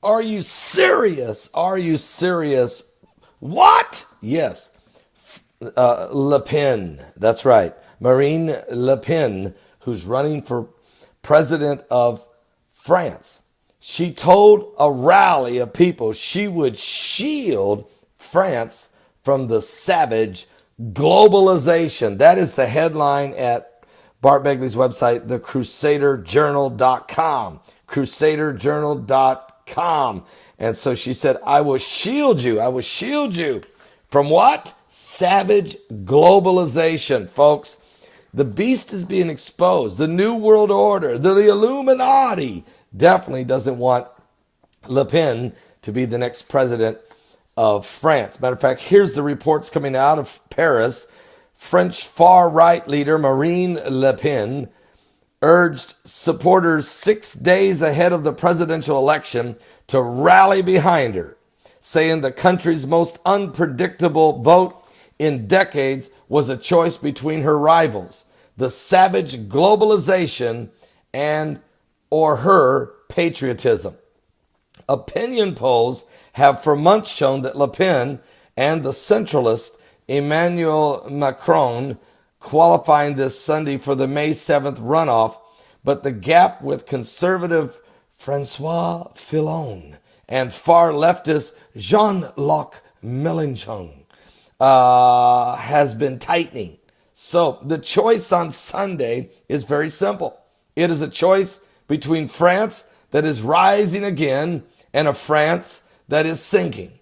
Are you serious? Are you serious? What? Yes. Le Pen. That's right. Marine Le Pen, who's running for president of France. She told a rally of people she would shield France from the savage globalization. That is the headline at Bart Begley's website, thecrusaderjournal.com. Crusaderjournal.com. And so she said, I will shield you. I will shield you from what? Savage globalization, folks. The beast is being exposed. The New World Order, the Illuminati definitely doesn't want Le Pen to be the next president of France. Matter of fact, here's the reports coming out of Paris. French far-right leader Marine Le Pen urged supporters 6 days ahead of the presidential election to rally behind her, saying the country's most unpredictable vote in decades was a choice between her rivals, the savage globalization and or her patriotism. Opinion polls have for months shown that Le Pen and the centralist Emmanuel Macron qualifying this Sunday for the May 7th runoff, but the gap with conservative Francois Fillon and far leftist Jean-Luc Mélenchon has been tightening. So the choice on Sunday is very simple. It is a choice between France that is rising again and a France that is sinking.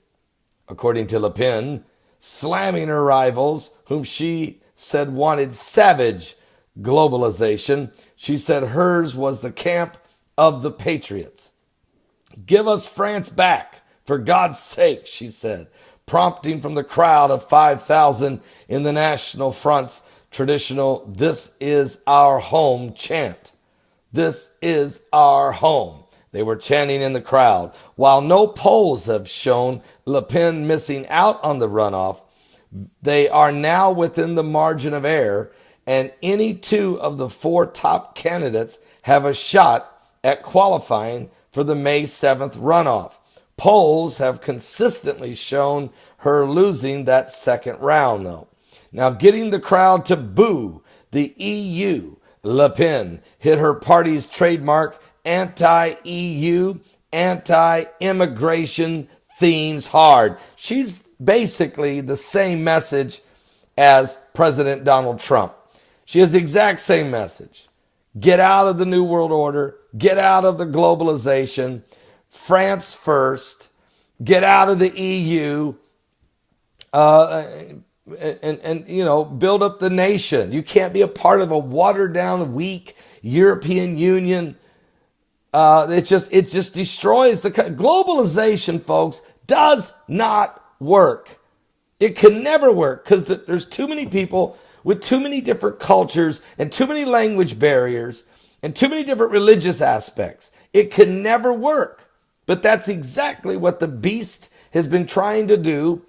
According to Le Pen, slamming her rivals, whom she said wanted savage globalization, she said hers was the camp of the patriots. Give us France back, for God's sake, she said, prompting from the crowd of 5,000 in the National Front's traditional "This is our home" chant. This is our home. They were chanting in the crowd. While no polls have shown Le Pen missing out on the runoff, they are now within the margin of error, and any two of the four top candidates have a shot at qualifying for the May 7th runoff. Polls have consistently shown her losing that second round, though. Now, getting the crowd to boo the EU, Le Pen hit her party's trademark anti-EU, anti-immigration themes hard. She's basically the same message as President Donald Trump. She has the exact same message. Get out of the New World Order. Get out of the globalization. France first. Get out of the EU. And build up the nation. You can't be a part of a watered down, weak European Union. It just destroys the globalization, folks. Does not work. It can never work because there's too many people with too many different cultures and too many language barriers and too many different religious aspects. It can never work. But that's exactly what the beast has been trying to do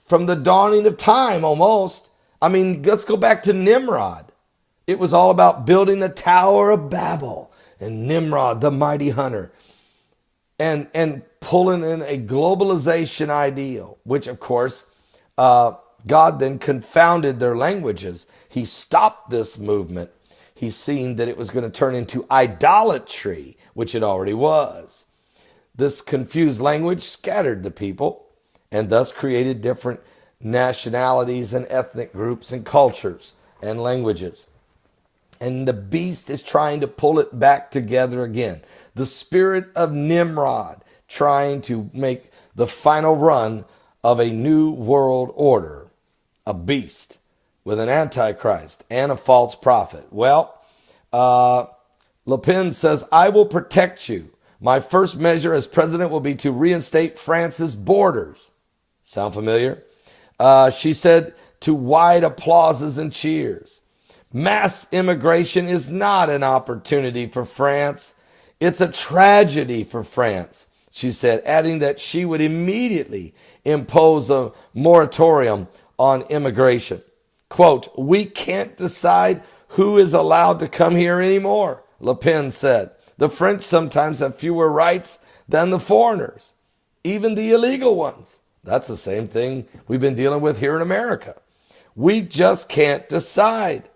from the dawning of time almost. I mean, let's go back to Nimrod. It was all about building the Tower of Babel and Nimrod, the mighty hunter, and pulling in a globalization ideal, which of course, God then confounded their languages. He stopped this movement. He's seen that it was going to turn into idolatry, which it already was. This confused language scattered the people and thus created different nationalities and ethnic groups and cultures and languages. And the beast is trying to pull it back together again. The spirit of Nimrod trying to make the final run of a new world order, a beast with an antichrist and a false prophet. Well, Le Pen says, I will protect you. My first measure as president will be to reinstate France's borders. Sound familiar? She said to wide applauses and cheers. Mass immigration is not an opportunity for France. It's a tragedy for France, she said, adding that she would immediately impose a moratorium on immigration. Quote, we can't decide who is allowed to come here anymore, Le Pen said. The French sometimes have fewer rights than the foreigners, even the illegal ones. That's the same thing we've been dealing with here in America. We just can't decide.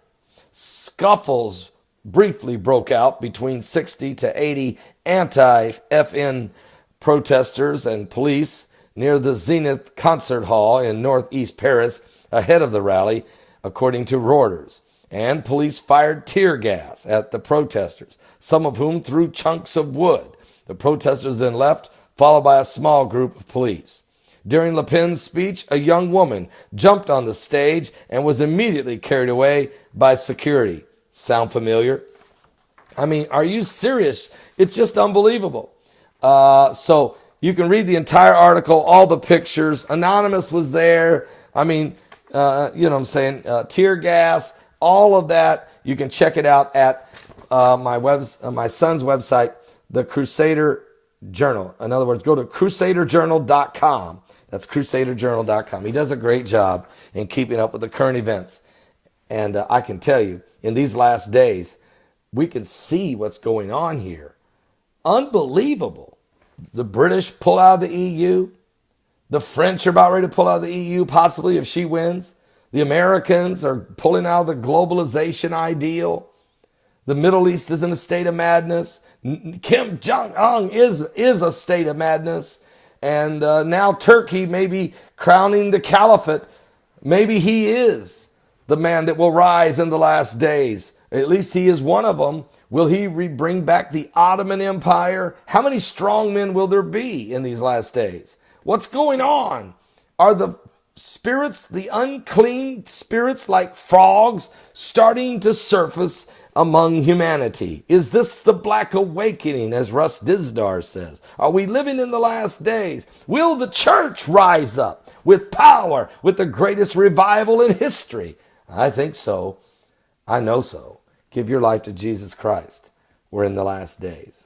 Scuffles briefly broke out between 60 to 80 anti-FN protesters and police near the Zenith Concert Hall in northeast Paris ahead of the rally, according to Reuters. And police fired tear gas at the protesters, some of whom threw chunks of wood. The protesters then left, followed by a small group of police. During Le Pen's speech, a young woman jumped on the stage and was immediately carried away by security. Sound familiar? I mean, are you serious? It's just unbelievable. So you can read the entire article, all the pictures. Anonymous was there. I mean, you know what I'm saying? Tear gas, all of that. You can check it out at my son's website, the Crusader Journal. In other words, go to crusaderjournal.com. That's crusaderjournal.com. He does a great job in keeping up with the current events. And I can tell you, in these last days, we can see what's going on here. Unbelievable. The British pull out of the EU. The French are about ready to pull out of the EU, possibly if she wins. The Americans are pulling out of the globalization ideal. The Middle East is in a state of madness. Kim Jong-un is a state of madness. And now Turkey may be crowning the caliphate. Maybe he is the man that will rise in the last days. At least he is one of them. Will he bring back the Ottoman Empire? How many strong men will there be in these last days? What's going on? Are the spirits, the unclean spirits like frogs, starting to surface among humanity? Is this the Black Awakening, as Russ Dizdar says? Are we living in the last days? Will the church rise up with power, with the greatest revival in history? I think so. I know so. Give your life to Jesus Christ. We're in the last days.